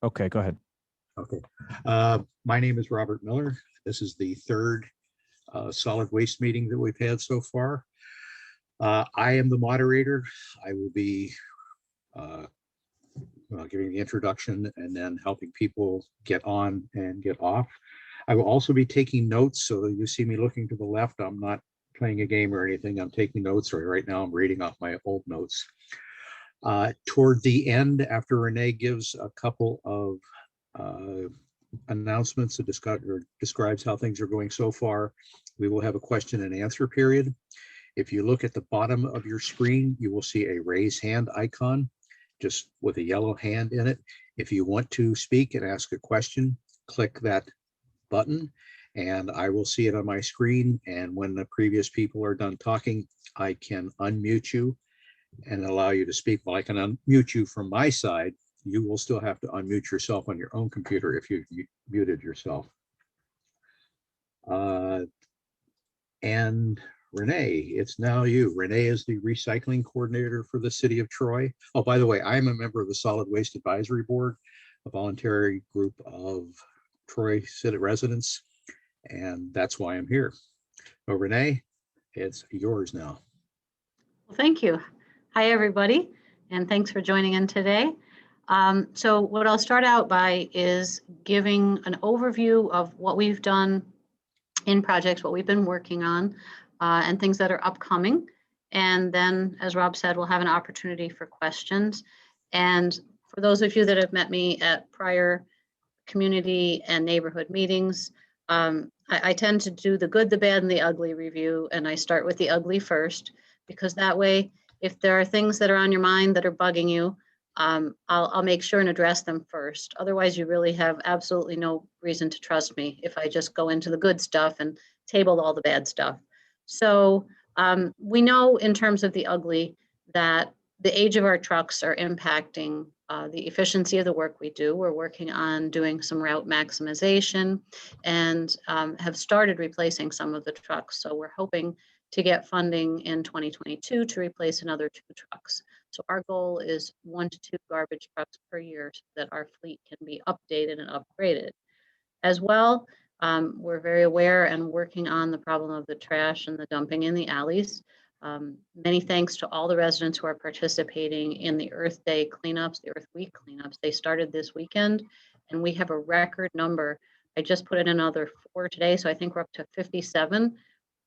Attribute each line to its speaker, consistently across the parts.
Speaker 1: Okay, go ahead.
Speaker 2: Okay. My name is Robert Miller. This is the third solid waste meeting that we've had so far. I am the moderator. I will be giving the introduction and then helping people get on and get off. I will also be taking notes, so that you see me looking to the left. I'm not playing a game or anything. I'm taking notes. Right now I'm reading off my old notes. Toward the end, after Renee gives a couple of announcements that describes how things are going so far, we will have a question and answer period. If you look at the bottom of your screen, you will see a raise hand icon, just with a yellow hand in it. If you want to speak and ask a question, click that button and I will see it on my screen. And when the previous people are done talking, I can unmute you and allow you to speak. Well, I can unmute you from my side. You will still have to unmute yourself on your own computer if you muted yourself. And Renee, it's now you. Renee is the recycling coordinator for the city of Troy. Oh, by the way, I'm a member of the Solid Waste Advisory Board, a voluntary group of Troy city residents, and that's why I'm here. So Renee, it's yours now.
Speaker 3: Well, thank you. Hi, everybody, and thanks for joining in today. So what I'll start out by is giving an overview of what we've done in projects, what we've been working on, and things that are upcoming. And then, as Rob said, we'll have an opportunity for questions. And for those of you that have met me at prior community and neighborhood meetings, I tend to do the good, the bad, and the ugly review, and I start with the ugly first, because that way, if there are things that are on your mind that are bugging you, I'll make sure and address them first. Otherwise, you really have absolutely no reason to trust me if I just go into the good stuff and table all the bad stuff. So we know in terms of the ugly that the age of our trucks are impacting the efficiency of the work we do. We're working on doing some route maximization and have started replacing some of the trucks. So we're hoping to get funding in 2022 to replace another 2 trucks. So our goal is 1 to 2 garbage trucks per year so that our fleet can be updated and upgraded. As well, we're very aware and working on the problem of the trash and the dumping in the alleys. Many thanks to all the residents who are participating in the Earth Day cleanups, the Earth Week cleanups. They started this weekend and we have a record number. I just put in another 4 today, so I think we're up to 57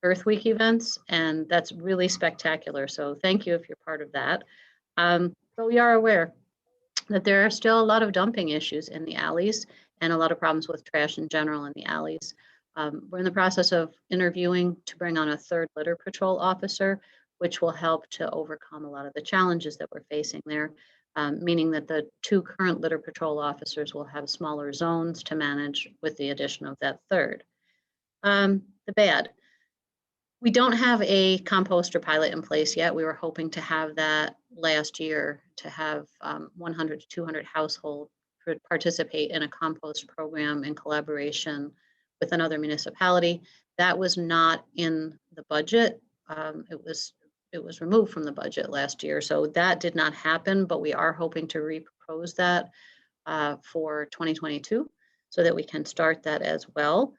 Speaker 3: Earth Week events, and that's really spectacular. So thank you if you're part of that. But we are aware that there are still a lot of dumping issues in the alleys and a lot of problems with trash in general in the alleys. We're in the process of interviewing to bring on a 3rd litter patrol officer, which will help to overcome a lot of the challenges that we're facing there, meaning that the 2 current litter patrol officers will have smaller zones to manage with the addition of that 3rd. The bad. We don't have a composter pilot in place yet. We were hoping to have that last year, to have 100 to 200 households participate in a compost program in collaboration with another municipality. That was not in the budget. It was removed from the budget last year, so that did not happen, but we are hoping to repropose that for 2022 so that we can start that as well.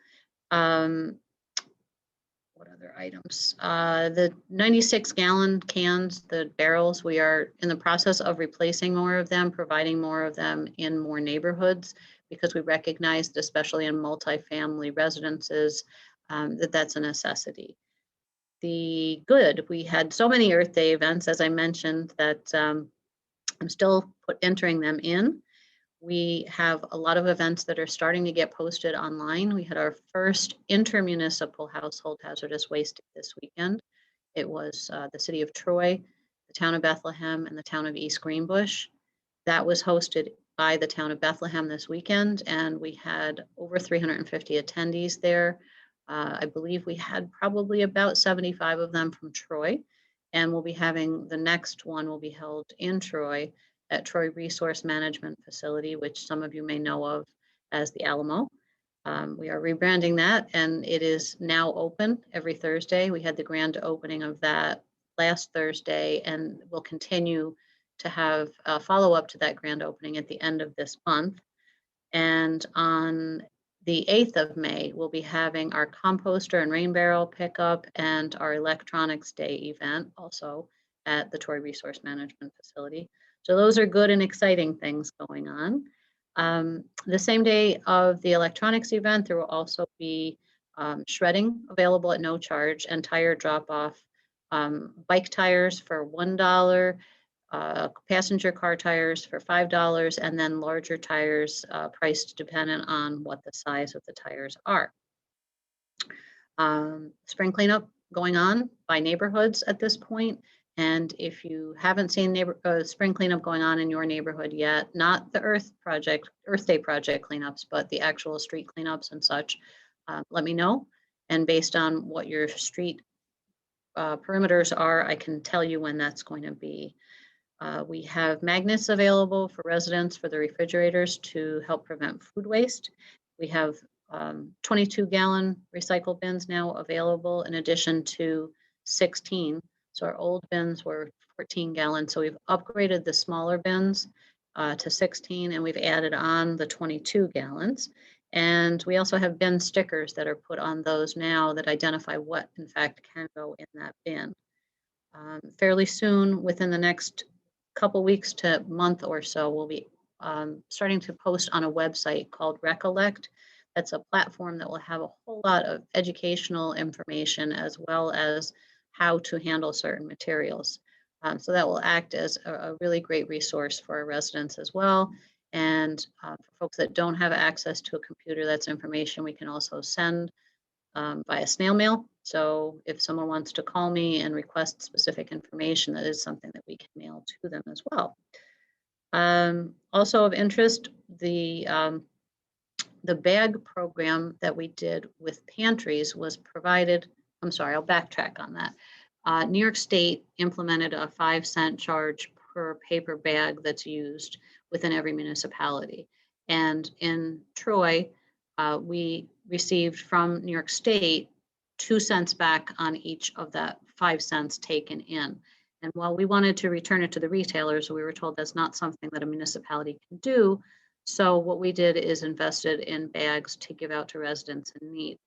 Speaker 3: What other items? The 96-gallon cans, the barrels, we are in the process of replacing more of them, providing more of them in more neighborhoods, because we recognize that especially in multifamily residences, that that's a necessity. The good, we had so many Earth Day events, as I mentioned, that I'm still entering them in. We have a lot of events that are starting to get posted online. We had our first intermunicipal household hazardous waste this weekend. It was the city of Troy, the town of Bethlehem, and the town of East Greenbush. That was hosted by the town of Bethlehem this weekend, and we had over 350 attendees there. I believe we had probably about 75 of them from Troy, and we'll be having the next one will be held in Troy at Troy Resource Management Facility, which some of you may know of as the Alamo. We are rebranding that, and it is now open every Thursday. We had the grand opening of that last Thursday, and we'll continue to have a follow-up to that grand opening at the end of this month. And on the 8th of May, we'll be having our composter and rain barrel pickup and our electronics day event also at the Troy Resource Management Facility. So those are good and exciting things going on. The same day of the electronics event, there will also be shredding available at no charge and tire drop off. Bike tires for $1, passenger car tires for $5, and then larger tires priced dependent on what the size of the tires are. Spring cleanup going on by neighborhoods at this point. And if you haven't seen spring cleanup going on in your neighborhood yet, not the Earth Day project cleanups, but the actual street cleanups and such, let me know. And based on what your street perimeters are, I can tell you when that's going to be. We have magnets available for residents for the refrigerators to help prevent food waste. We have 22-gallon recycle bins now available in addition to 16. So our old bins were 14 gallons. So we've upgraded the smaller bins to 16, and we've added on the 22 gallons. And we also have bin stickers that are put on those now that identify what in fact can go in that bin. Fairly soon, within the next couple weeks to month or so, we'll be starting to post on a website called Recollect. That's a platform that will have a whole lot of educational information as well as how to handle certain materials. So that will act as a really great resource for our residents as well. And for folks that don't have access to a computer, that's information we can also send via snail mail. So if someone wants to call me and request specific information, that is something that we can mail to them as well. Also of interest, the bag program that we did with pantries was provided, I'm sorry, I'll backtrack on that. New York State implemented a 5-cent charge per paper bag that's used within every municipality. And in Troy, we received from New York State 2 cents back on each of that 5 cents taken in. And while we wanted to return it to the retailers, we were told that's not something that a municipality can do. So what we did is invested in bags to give out to residents in need.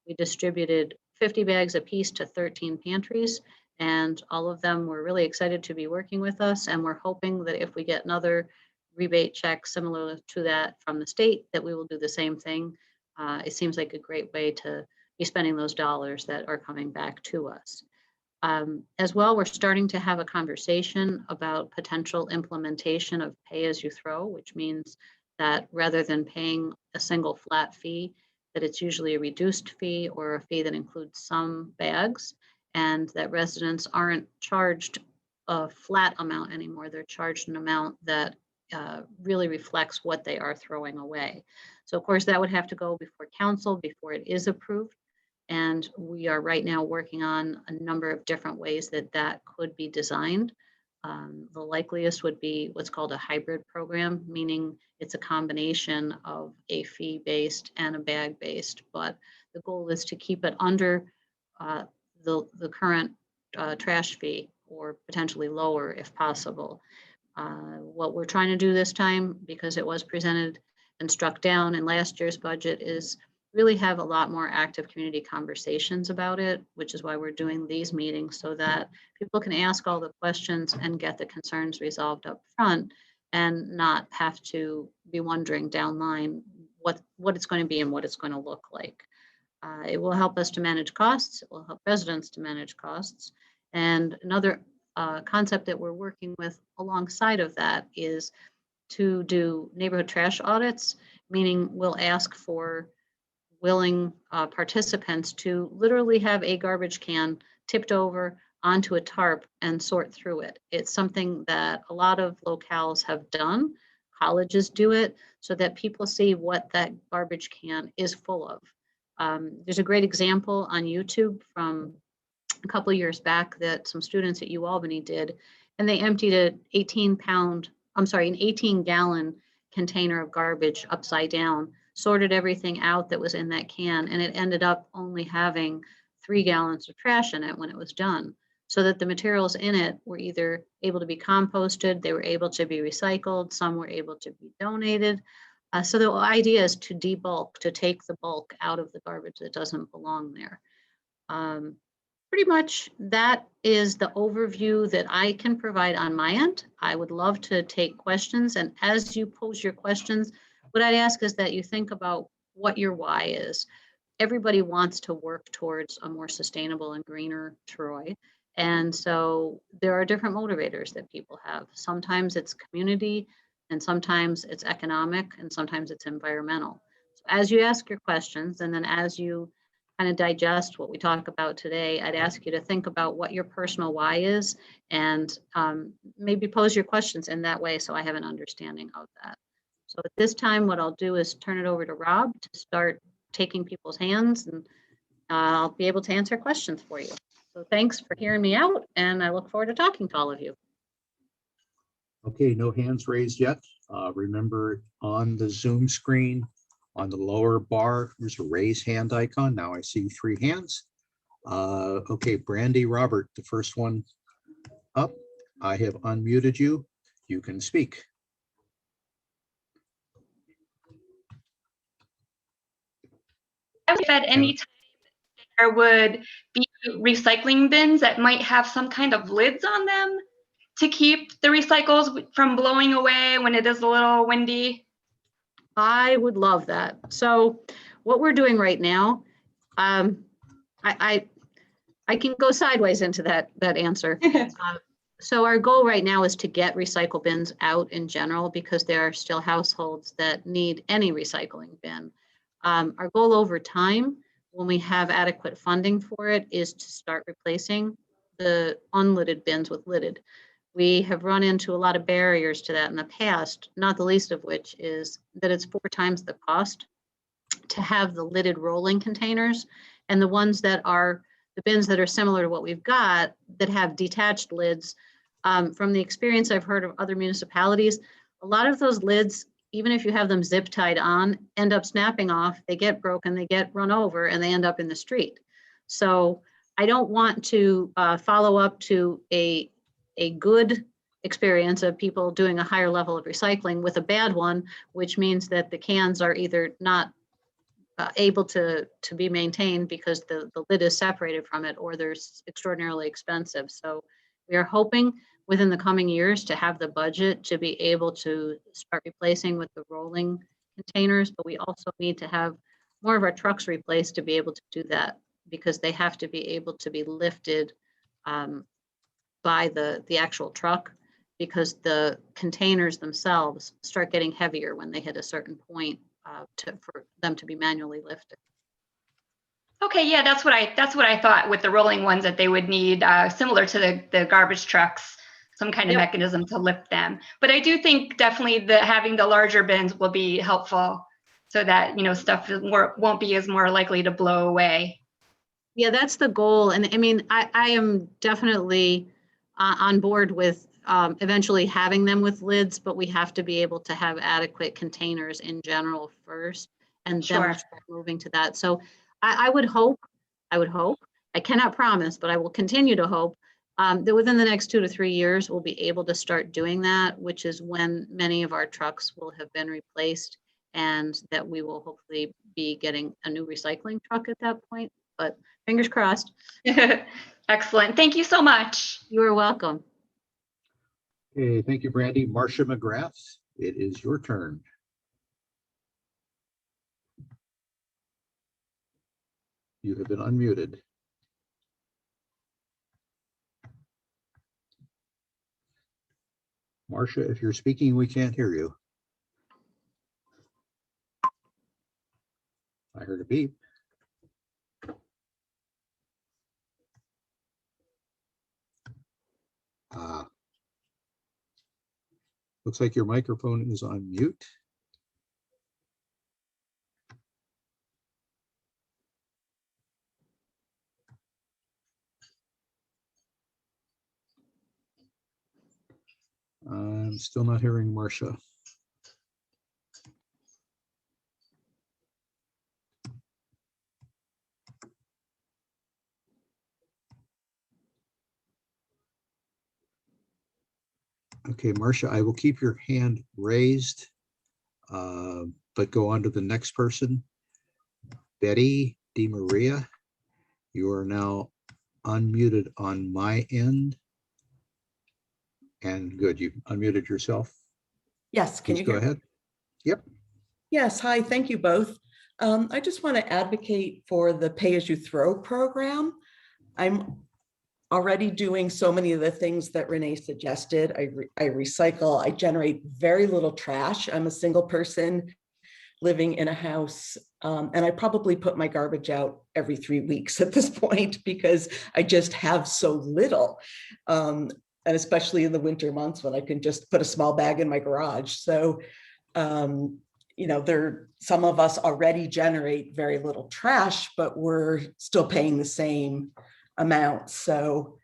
Speaker 3: We distributed 50 bags apiece to 13 pantries, and all of them were really excited to be working with us. And we're hoping that if we get another rebate check similar to that from the state, that we will do the same thing. It seems like a great way to be spending those dollars that are coming back to us. As well, we're starting to have a conversation about potential implementation of pay as you throw, which means that rather than paying a single flat fee, that it's usually a reduced fee or a fee that includes some bags, and that residents aren't charged a flat amount anymore. They're charged an amount that really reflects what they are throwing away. So of course that would have to go before council before it is approved. And we are right now working on a number of different ways that that could be designed. The likeliest would be what's called a hybrid program, meaning it's a combination of a fee-based and a bag-based, but the goal is to keep it under the current trash fee or potentially lower if possible. What we're trying to do this time, because it was presented and struck down in last year's budget, is really have a lot more active community conversations about it, which is why we're doing these meetings so that people can ask all the questions and get the concerns resolved up front and not have to be wondering down line what it's going to be and what it's going to look like. It will help us to manage costs. It will help residents to manage costs. And another concept that we're working with alongside of that is to do neighborhood trash audits, meaning we'll ask for willing participants to literally have a garbage can tipped over onto a tarp and sort through it. It's something that a lot of locales have done. Colleges do it so that people see what that garbage can is full of. There's a great example on YouTube from a couple of years back that some students at UAlbany did, and they emptied an 18-gallon container of garbage upside down, sorted everything out that was in that can, and it ended up only having 3 gallons of trash in it when it was done. So that the materials in it were either able to be composted, they were able to be recycled, some were able to be donated. So the idea is to debulk, to take the bulk out of the garbage that doesn't belong there. Pretty much that is the overview that I can provide on my end. I would love to take questions, and as you pose your questions, what I'd ask is that you think about what your why is. Everybody wants to work towards a more sustainable and greener Troy. And so there are different motivators that people have. Sometimes it's community, and sometimes it's economic, and sometimes it's environmental. So as you ask your questions, and then as you kind of digest what we talk about today, I'd ask you to think about what your personal why is, and maybe pose your questions in that way so I have an understanding of that. So at this time, what I'll do is turn it over to Rob to start taking people's hands, and I'll be able to answer questions for you. So thanks for hearing me out, and I look forward to talking to all of you.
Speaker 2: Okay, no hands raised yet. Remember, on the Zoom screen, on the lower bar, there's a raise hand icon. Now I see 3 hands. Okay, Brandi Robert, the first one up. I have unmuted you. You can speak.
Speaker 1: At any time there would be recycling bins that might have some kind of lids on them to keep the recycles from blowing away when it is a little windy.
Speaker 3: I would love that. So what we're doing right now, I can go sideways into that answer. So our goal right now is to get recycle bins out in general, because there are still households that need any recycling bin. Our goal over time, when we have adequate funding for it, is to start replacing the unlidded bins with lidded. We have run into a lot of barriers to that in the past, not the least of which is that it's 4 times the cost to have the lidded rolling containers, and the ones that are the bins that are similar to what we've got that have detached lids. From the experience I've heard of other municipalities, a lot of those lids, even if you have them zip tied on, end up snapping off, they get broken, they get run over, and they end up in the street. So I don't want to follow up to a good experience of people doing a higher level of recycling with a bad one, which means that the cans are either not able to be maintained because the lid is separated from it, or they're extraordinarily expensive. So we are hoping within the coming years to have the budget to be able to start replacing with the rolling containers, but we also need to have more of our trucks replaced to be able to do that, because they have to be able to be lifted by the actual truck, because the containers themselves start getting heavier when they hit a certain point for them to be manually lifted.
Speaker 1: Okay, yeah, that's what I thought with the rolling ones, that they would need similar to the garbage trucks, some kind of mechanism to lift them. But I do think definitely that having the larger bins will be helpful, so that stuff won't be as more likely to blow away.
Speaker 3: Yeah, that's the goal. And I mean, I am definitely on board with eventually having them with lids, but we have to be able to have adequate containers in general first, and then we'll start moving to that. So I would hope, I cannot promise, but I will continue to hope that within the next 2 to 3 years, we'll be able to start doing that, which is when many of our trucks will have been replaced, and that we will hopefully be getting a new recycling truck at that point. But fingers crossed.
Speaker 1: Excellent. Thank you so much.
Speaker 3: You are welcome.
Speaker 2: Okay, thank you, Brandi. Marcia McGrath, it is your turn. You have been unmuted. Marcia, if you're speaking, we can't hear you. I heard a beep. Looks like your microphone is on mute. I'm still not hearing Marcia. Okay, Marcia, I will keep your hand raised. but go on to the next person. Betty DiMaria, you are now unmuted on my end. And good, you unmuted yourself.
Speaker 4: Yes, can
Speaker 2: Please
Speaker 4: you
Speaker 2: go
Speaker 4: hear me?
Speaker 2: ahead. Yep.
Speaker 4: Yes, hi, thank you both. I just want to advocate for the pay-as-you-throw program. I'm already doing so many of the things that Renee suggested. I recycle, I generate very little trash. I'm a single person living in a house, and I probably put my garbage out every 3 weeks at this point because I just have so little. And especially in the winter months when I can just put a small bag in my garage. So, you know, some of us already generate very little trash, but we're still paying the same amount. So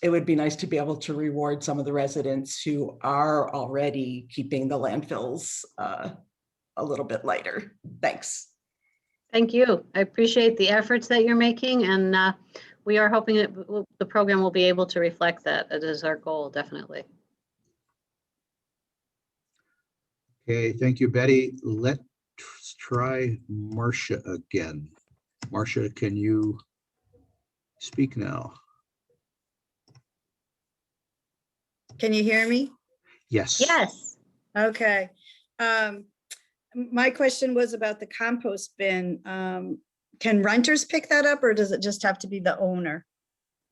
Speaker 4: it would be nice to be able to reward some of the residents who are already keeping the landfills a little bit lighter. Thanks.
Speaker 3: Thank you. I appreciate the efforts that you're making, and we are hoping that the program will be able to reflect that. It is our goal, definitely.
Speaker 2: Okay, thank you, Betty. Let's try Marcia again. Marcia, can you speak now?
Speaker 5: Can you hear me?
Speaker 2: Yes.
Speaker 3: Yes.
Speaker 5: Okay. My question was about the compost bin. Can renters pick that up, or does it just have to be the owner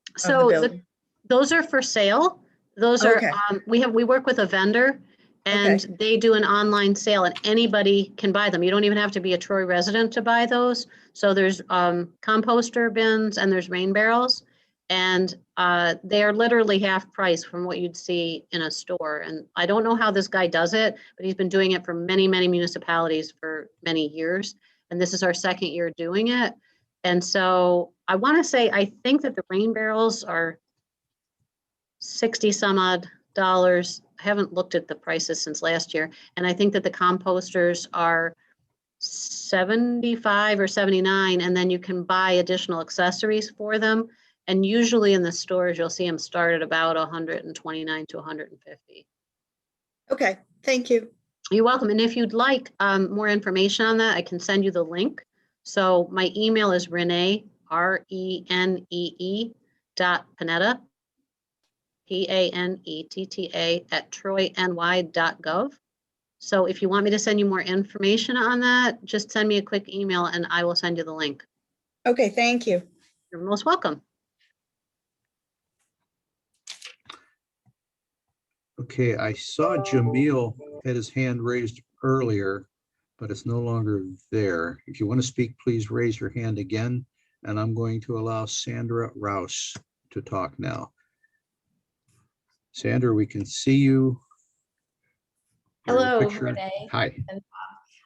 Speaker 5: of the
Speaker 3: So
Speaker 5: building?
Speaker 3: those are for sale. Those are,
Speaker 5: Okay.
Speaker 3: we work with a vendor, and
Speaker 5: Okay.
Speaker 3: they do an online sale, and anybody can buy them. You don't even have to be a Troy resident to buy those. So there's composter bins and there's rain barrels, and they are literally half price from what you'd see in a store. And I don't know how this guy does it, but he's been doing it for many, many municipalities for many years. And this is our second year doing it. And so I want to say, I think that the rain barrels are 60 some odd dollars. I haven't looked at the prices since last year. And I think that the composters are 75 or 79, and then you can buy additional accessories for them. And usually in the stores, you'll see them start at about 129 to 150.
Speaker 5: Okay, thank you.
Speaker 3: You're welcome. And if you'd like more information on that, I can send you the link. So my email is Renee, RENEE .Panetta, PANETTA @troyny.gov. So if you want me to send you more information on that, just send me a quick email and I will send you the link.
Speaker 5: Okay, thank you.
Speaker 3: You're most welcome.
Speaker 2: Okay, I saw Jamil had his hand raised earlier, but it's no longer there. If you want to speak, please raise your hand again, and I'm going to allow Sandra Rouse to talk now. Sandra, we can see you. Your
Speaker 6: Hello,
Speaker 2: picture.
Speaker 6: Renee.
Speaker 2: Hi.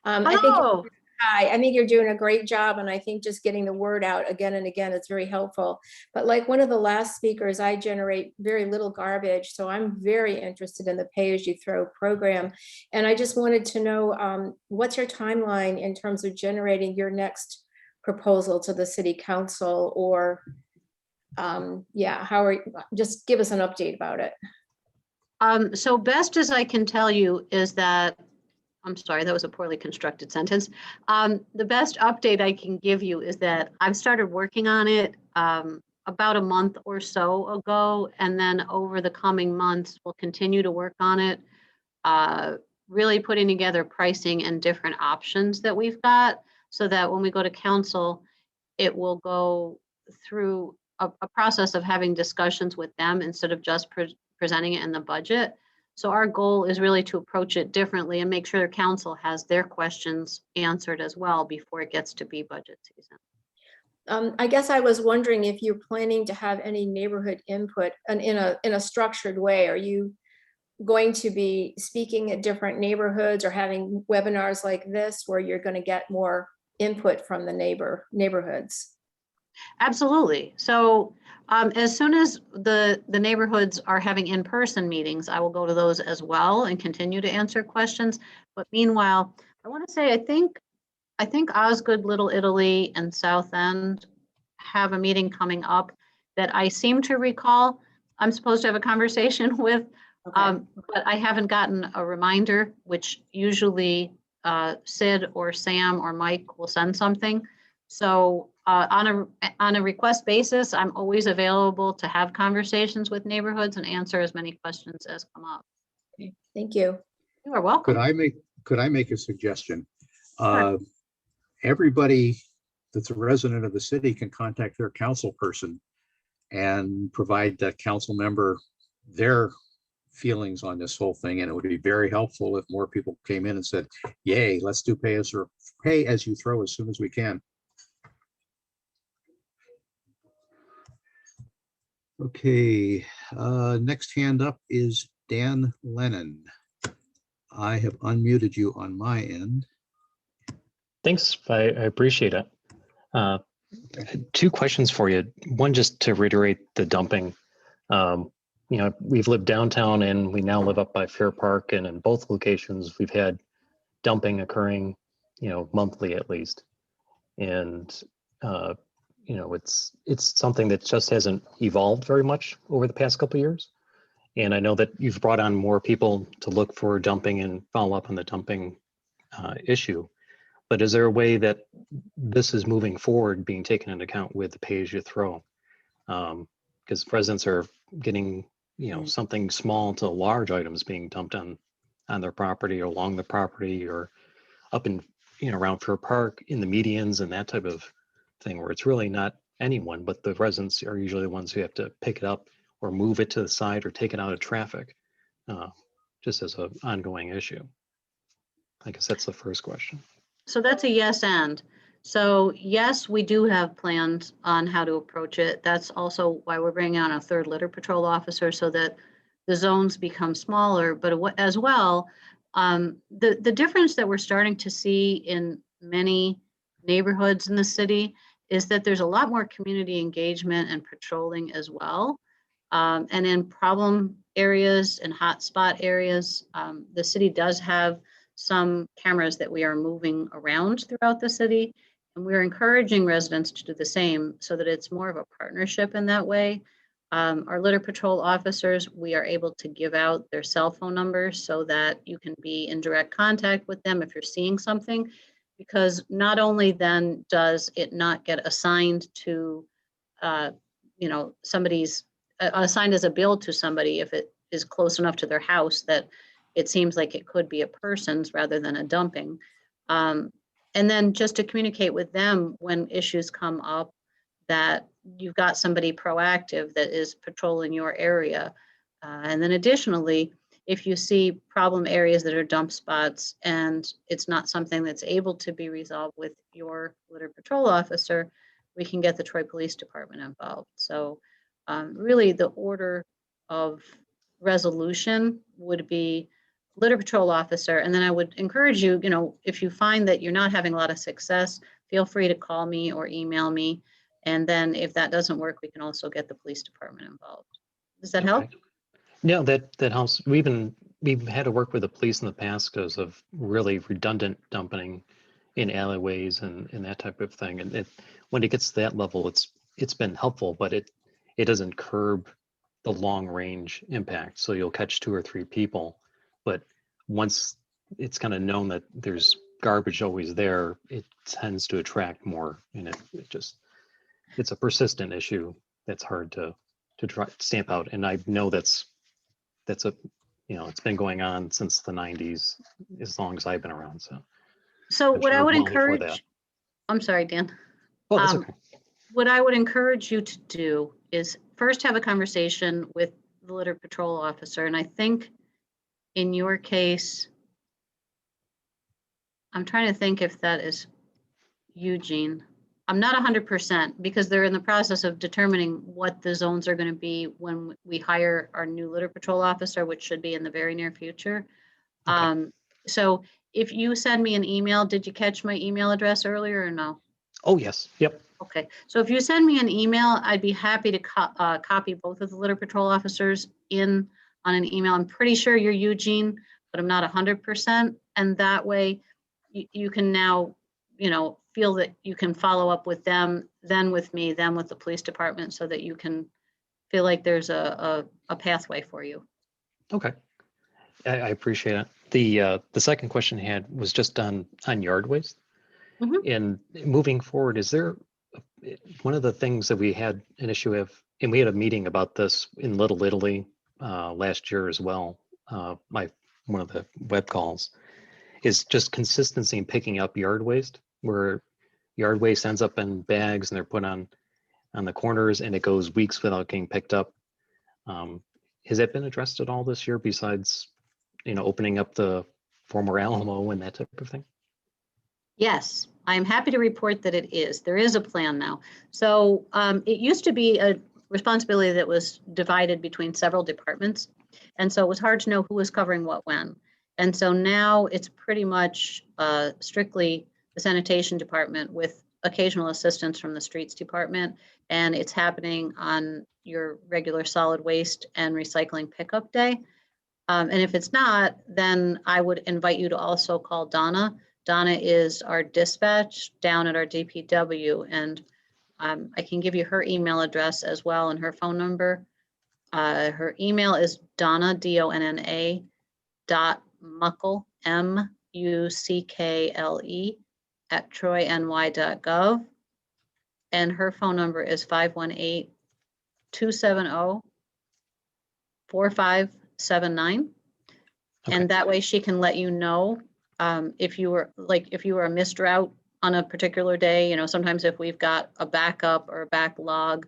Speaker 3: Hello.
Speaker 6: I think you're doing a great job, and I think just getting the word out again and again is very helpful. But like one of the last speakers, I generate very little garbage, so I'm very interested in the pay-as-you-throw program. And I just wanted to know, what's your timeline in terms of generating your next proposal to the city council, or just give us an update about it.
Speaker 3: So best as I can tell you is that, I'm sorry, that was a poorly constructed sentence. The best update I can give you is that I've started working on it about a month or so ago, and then over the coming months, we'll continue to work on it, really putting together pricing and different options that we've got, so that when we go to council, it will go through a process of having discussions with them instead of just presenting it in the budget. So our goal is really to approach it differently and make sure the council has their questions answered as well before it gets to be budget season.
Speaker 6: I guess I was wondering if you're planning to have any neighborhood input and in a structured way. Are you going to be speaking at different neighborhoods or having webinars like this where you're going to get more input from the neighborhoods?
Speaker 3: Absolutely. So as soon as the neighborhoods are having in-person meetings, I will go to those as well and continue to answer questions. But meanwhile, I want to say, I think Osgood, Little Italy, and South End have a meeting coming up that I seem to recall I'm supposed to have a conversation with,
Speaker 6: Okay.
Speaker 3: but I haven't gotten a reminder, which usually Sid or Sam or Mike will send something. So on a request basis, I'm always available to have conversations with neighborhoods and answer as many questions as come up.
Speaker 6: Okay, thank you.
Speaker 3: You are welcome.
Speaker 2: Could I make a suggestion?
Speaker 3: Sure.
Speaker 2: Everybody that's a resident of the city can contact their council person and provide that council member their feelings on this whole thing. And it would be very helpful if more people came in and said, yay, let's do pay as you throw as soon as we can. Okay, next hand up is Dan Lennon. I have unmuted you on my end.
Speaker 7: Thanks, I appreciate it. Two questions for you. One, just to reiterate the dumping. You know, we've lived downtown and we now live up by Fair Park, and in both locations we've had dumping occurring, you know, monthly at least. And you know, it's something that just hasn't evolved very much over the past couple of years. And I know that you've brought on more people to look for dumping and follow up on the dumping issue. But is there a way that this is moving forward, being taken into account with the pay as you throw? Because residents are getting, you know, something small to large items being dumped on their property or along the property or up in, you know, around Fair Park in the medians and that type of thing, where it's really not anyone, but the residents are usually the ones who have to pick it up or move it to the side or take it out of traffic, just as an ongoing issue. I guess that's the first question.
Speaker 3: So that's a yes and. So yes, we do have plans on how to approach it. That's also why we're bringing on a third litter patrol officer so that the zones become smaller, but as well, the difference that we're starting to see in many neighborhoods in the city is that there's a lot more community engagement and patrolling as well. And in problem areas and hotspot areas, the city does have some cameras that we are moving around throughout the city. And we're encouraging residents to do the same so that it's more of a partnership in that way. Our litter patrol officers, we are able to give out their cell phone numbers so that you can be in direct contact with them if you're seeing something, because not only then does it not get assigned to, you know, somebody's assigned as a bill to somebody if it is close enough to their house that it seems like it could be a person's rather than a dumping. And then just to communicate with them when issues come up, that you've got somebody proactive that is patrolling your area. And then additionally, if you see problem areas that are dump spots and it's not something that's able to be resolved with your litter patrol officer, we can get the Troy Police Department involved. So really the order of resolution would be litter patrol officer. And then I would encourage you, you know, if you find that you're not having a lot of success, feel free to call me or email me. And then if that doesn't work, we can also get the police department involved. Does that help?
Speaker 7: No, that helps. We've had to work with the police in the past because of really redundant dumping in alleyways and that type of thing. And when it gets to that level, it's been helpful, but it doesn't curb the long range impact. So you'll catch 2 or 3 people, but once it's kind of known that there's garbage always there, it tends to attract more, and it's a persistent issue that's hard to try stamp out. And I know that's a, you know, it's been going on since the 90s, as long as I've been around.
Speaker 3: So
Speaker 7: I'm
Speaker 3: what
Speaker 7: sure
Speaker 3: I would
Speaker 7: long before
Speaker 3: encourage,
Speaker 7: that.
Speaker 3: I'm sorry, Dan.
Speaker 7: Oh, that's okay.
Speaker 3: What I would encourage you to do is first have a conversation with the litter patrol officer. And I think in your case, I'm trying to think if that is Eugene. I'm not 100% because they're in the process of determining what the zones are going to be when we hire our new litter patrol officer, which should be in the very near future.
Speaker 7: Okay.
Speaker 3: So if you send me an email, did you catch my email address earlier or no?
Speaker 7: Oh, yes. Yep.
Speaker 3: Okay, so if you send me an email, I'd be happy to copy both of the litter patrol officers in on an email. I'm pretty sure you're Eugene, but I'm not 100%. And that way you can now, you know, feel that you can follow up with them, then with me, then with the police department, so that you can feel like there's a pathway for you.
Speaker 7: Okay. I appreciate it. The second question I had was just on yard waste.
Speaker 3: Mhm.
Speaker 7: And moving forward, is there one of the things that we had an issue with, and we had a meeting about this in Little Italy last year as well. One of the web calls is just consistency in picking up yard waste, where yard waste ends up in bags and they're put on the corners and it goes weeks without getting picked up. Has that been addressed at all this year besides, opening up the former Alamo and that type of thing?
Speaker 3: Yes, I'm happy to report that it is. There is a plan now. So it used to be a responsibility that was divided between several departments. And so it was hard to know who was covering what when. And so now it's pretty much strictly the sanitation department with occasional assistance from the streets department. And it's happening on your regular solid waste and recycling pickup day. And if it's not, then I would invite you to also call Donna. Donna is our dispatch down at our DPW, and I can give you her email address as well and her phone number. Her email is Donna, DONNA, .muckle, MUCKLE, at troyny.gov. And her phone number is 518-270-4579.
Speaker 7: Okay.
Speaker 3: And that way she can let you know if you were a missed route on a particular day. Sometimes if we've got a backup or a backlog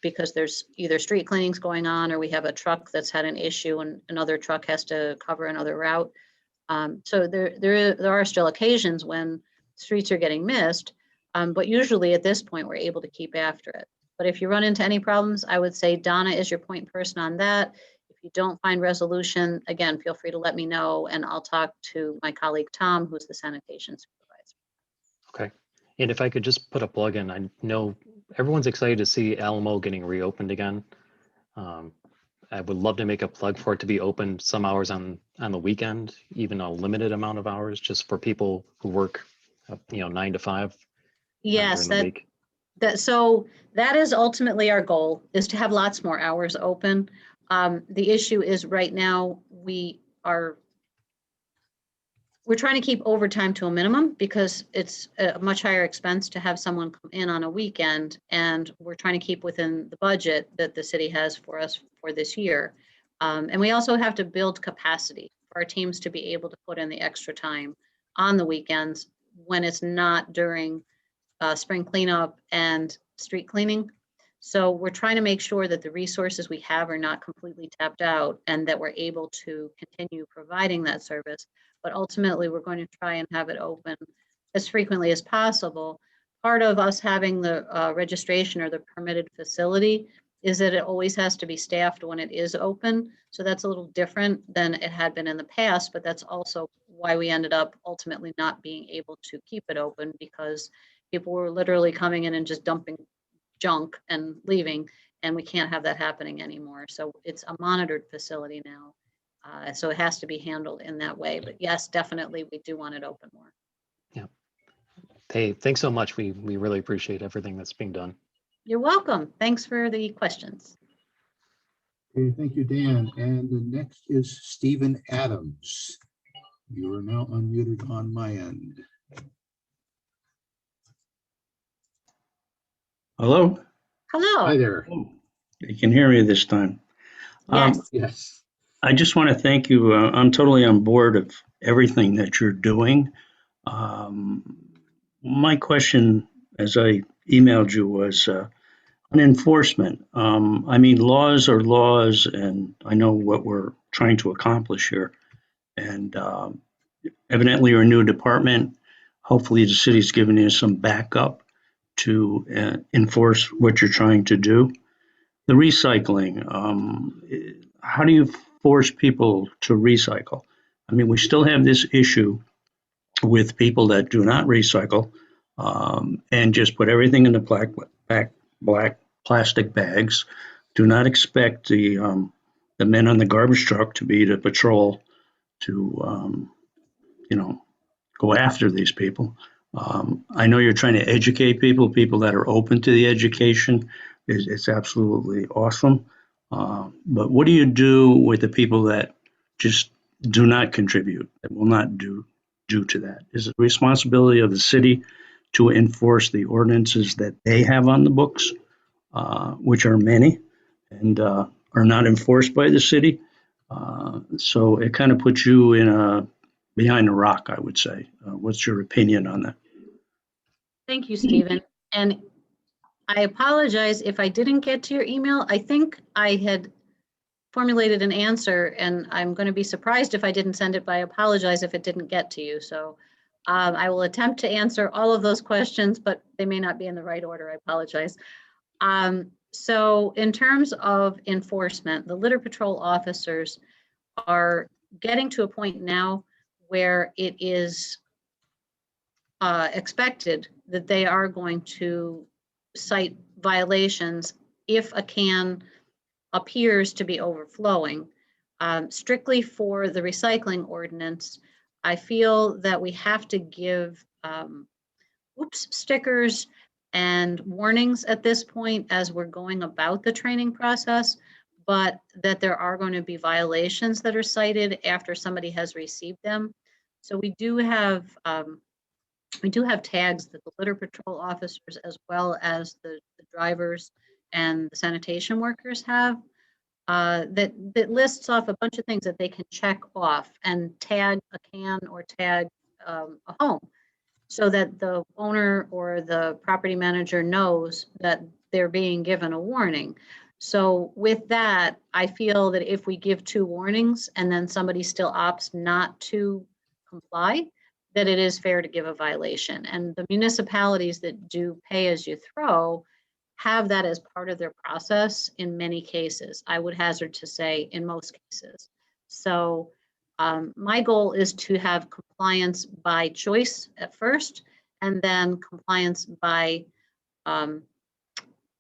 Speaker 3: because there's either street cleanings going on or we have a truck that's had an issue and another truck has to cover another route. So there are still occasions when streets are getting missed, but usually at this point we're able to keep after it. But if you run into any problems, I would say Donna is your point person on that. If you don't find resolution, again, feel free to let me know and I'll talk to my colleague Tom, who's the sanitation supervisor.
Speaker 7: Okay. And if I could just put a plug in, I know everyone's excited to see Alamo getting reopened again. I would love to make a plug for it to be open some hours on the weekend, even a limited amount of hours, just for people who work, 9 to 5.
Speaker 3: Yes,
Speaker 7: during the week.
Speaker 3: so that is ultimately our goal, is to have lots more hours open. The issue is right now we're trying to keep overtime to a minimum because it's a much higher expense to have someone come in on a weekend, and we're trying to keep within the budget that the city has for us for this year. And we also have to build capacity for our teams to be able to put in the extra time on the weekends when it's not during spring cleanup and street cleaning. So we're trying to make sure that the resources we have are not completely tapped out and that we're able to continue providing that service. But ultimately, we're going to try and have it open as frequently as possible. Part of us having the registration or the permitted facility is that it always has to be staffed when it is open. So that's a little different than it had been in the past, but that's also why we ended up ultimately not being able to keep it open, because people were literally coming in and just dumping junk and leaving, and we can't have that happening anymore. So it's a monitored facility now. So it has to be handled in that way. But yes, definitely, we do want it open more.
Speaker 7: Yeah. Hey, thanks so much. We really appreciate everything that's being done.
Speaker 3: You're welcome. Thanks for the questions.
Speaker 2: Okay, thank you, Dan. And the next is Stephen Adams. You are now unmuted on my end.
Speaker 8: Hello?
Speaker 3: Hello.
Speaker 2: Hi there.
Speaker 8: Oh, you can hear me this time.
Speaker 3: Yes.
Speaker 2: Yes.
Speaker 8: I just want to thank you. I'm totally on board of everything that you're doing. My question, as I emailed you, was on enforcement. Laws are laws, and I know what we're trying to accomplish here. And evidently, you're a new department. Hopefully, the city's giving you some backup to enforce what you're trying to do. The recycling, how do you force people to recycle? We still have this issue with people that do not recycle and just put everything in the black plastic bags. Do not expect the men on the garbage truck to be the patrol to, go after these people. I know you're trying to educate people that are open to the education. It's absolutely awesome. But what do you do with the people that just do not contribute, that will not do to that. Is it the responsibility of the city to enforce the ordinances that they have on the books, which are many, and are not enforced by the city? So it kind of puts you in behind a rock, I would say. What's your opinion on that?
Speaker 3: Thank you, Stephen. And I apologize if I didn't get to your email. I think I had formulated an answer, and I'm going to be surprised if I didn't send it, but I apologize if it didn't get to you. So I will attempt to answer all of those questions, but they may not be in the right order. I apologize. So in terms of enforcement, the litter patrol officers are getting to a point now where it is expected that they are going to cite violations if a can appears to be overflowing. Strictly for the recycling ordinance, I feel that we have to give oops stickers and warnings at this point as we're going about the training process, but that there are going to be violations that are cited after somebody has received them. So we do have tags that the litter patrol officers, as well as the drivers and the sanitation workers have, that lists off a bunch of things that they can check off and tag a can or tag a home, so that the owner or the property manager knows that they're being given a warning. So with that, I feel that if we give 2 warnings and then somebody still opts not to comply, that it is fair to give a violation. And the municipalities that do pay as you throw have that as part of their process in many cases. I would hazard to say in most cases. So my goal is to have compliance by choice at first, and then compliance by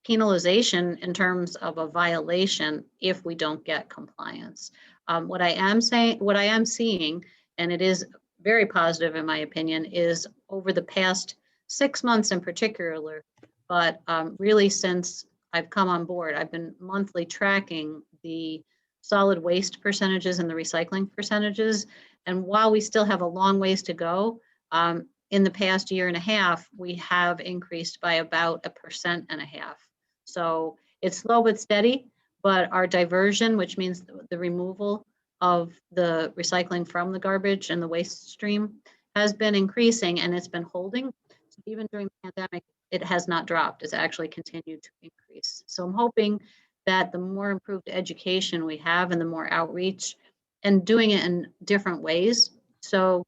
Speaker 3: penalization in terms of a violation if we don't get compliance. What I am seeing, and it is very positive in my opinion, is over the past 6 months in particular, but really since I've come on board, I've been monthly tracking the solid waste percentages and the recycling percentages. And while we still have a long ways to go, in the past year and a half, we have increased by about 1.5%. So it's slow but steady, but our diversion, which means the removal of the recycling from the garbage and the waste stream, has been increasing, and it's been holding. So even during the pandemic, it has not dropped. It's actually continued to increase. So I'm hoping that the more improved education we have and the more outreach and doing it in different ways. So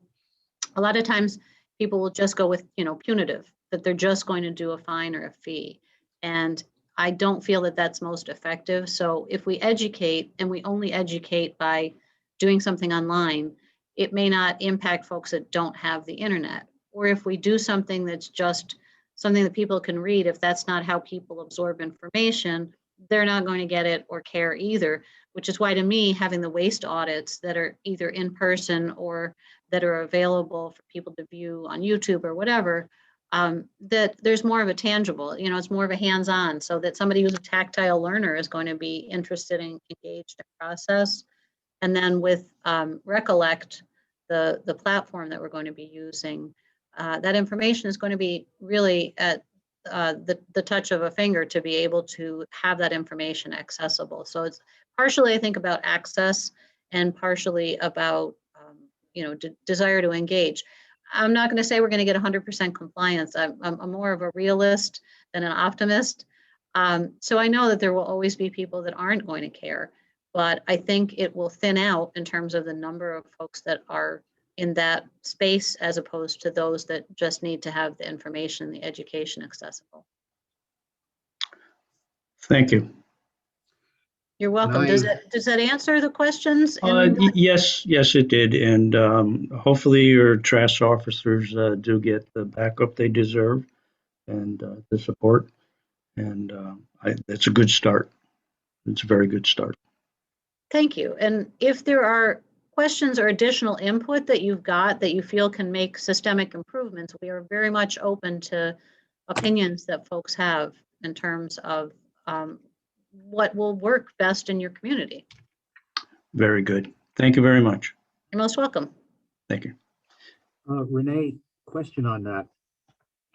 Speaker 3: a lot of times people will just go with, punitive, that they're just going to do a fine or a fee. And I don't feel that that's most effective. So if we educate, and we only educate by doing something online, it may not impact folks that don't have the internet. Or if we do something that's just something that people can read, if that's not how people absorb information, they're not going to get it or care either, which is why to me, having the waste audits that are either in person or that are available for people to view on YouTube or whatever, that there's more of a tangible, it's more of a hands-on, so that somebody who's a tactile learner is going to be interested and engaged in process. And then with Recollect, the platform that we're going to be using, that information is going to be really at the touch of a finger to be able to have that information accessible. So it's partially, I think, about access and partially about, desire to engage. I'm not going to say we're going to get 100% compliance. I'm more of a realist than an optimist. So I know that there will always be people that aren't going to care, but I think it will thin out in terms of the number of folks that are in that space, as opposed to those that just need to have the information, the education accessible.
Speaker 8: Thank you.
Speaker 3: You're welcome. Does that answer the questions?
Speaker 8: Yes, it did. And hopefully your trash officers do get the backup they deserve and the support. And it's a good start. It's a very good start.
Speaker 3: Thank you. And if there are questions or additional input that you've got that you feel can make systemic improvements, we are very much open to opinions that folks have in terms of what will work best in your community.
Speaker 8: Very good. Thank you very much.
Speaker 3: You're most welcome.
Speaker 8: Thank you.
Speaker 2: Renee, question on that.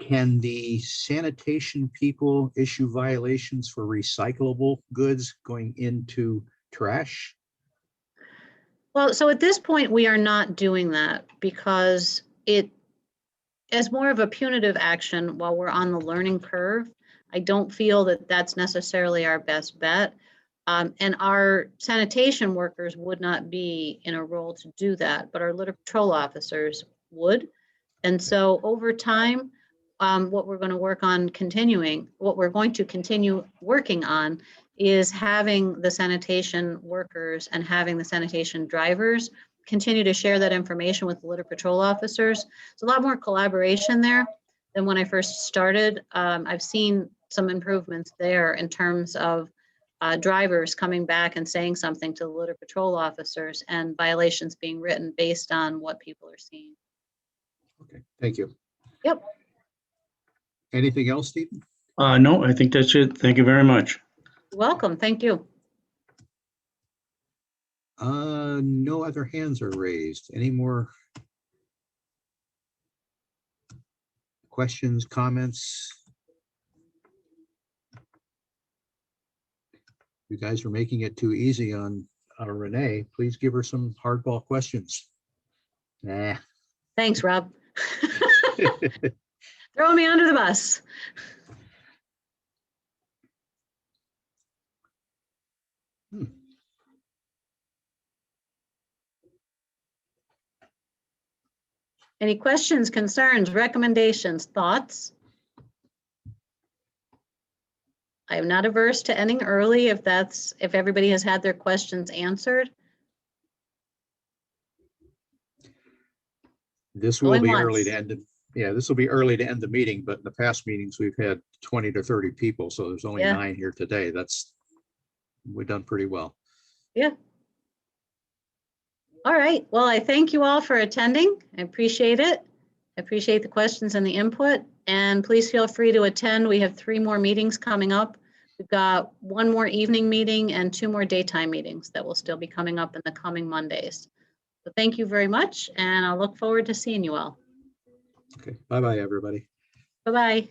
Speaker 2: Can the sanitation people issue violations for recyclable goods going into trash?
Speaker 3: Well, so at this point, we are not doing that because it, as more of a punitive action while we're on the learning curve, I don't feel that that's necessarily our best bet. And our sanitation workers would not be in a role to do that, but our litter patrol officers would. And so over time, what we're going to continue working on is having the sanitation workers and having the sanitation drivers continue to share that information with the litter patrol officers. It's a lot more collaboration there than when I first started. I've seen some improvements there in terms of drivers coming back and saying something to the litter patrol officers and violations being written based on what people are seeing.
Speaker 2: Okay, thank you.
Speaker 3: Yep.
Speaker 2: Anything else, Stephen?
Speaker 8: No, I think that's it. Thank you very much.
Speaker 3: You're welcome. Thank you.
Speaker 2: No other hands are raised. Any more questions, comments? You guys are making it too easy on Renee. Please give her some hardball questions. Nah.
Speaker 3: Thanks, Rob. Throw me under the bus. Any questions, concerns, recommendations, thoughts? I am not averse to ending early if everybody has had their questions answered.
Speaker 2: This will
Speaker 3: Going
Speaker 2: be
Speaker 3: once.
Speaker 2: early to end it. Yeah, this will be early to end the meeting, but in the past meetings, we've had 20 to 30 people, so there's only 9 here today. We've done pretty well.
Speaker 3: Yeah. All right. Well, I thank you all for attending. I appreciate it. I appreciate the questions and the input. And please feel free to attend. We have 3 more meetings coming up. We've got 1 more evening meeting and 2 more daytime meetings that will still be coming up in the coming Mondays. So thank you very much, and I'll look forward to seeing you all.
Speaker 2: Okay, bye-bye, everybody.
Speaker 3: Bye-bye.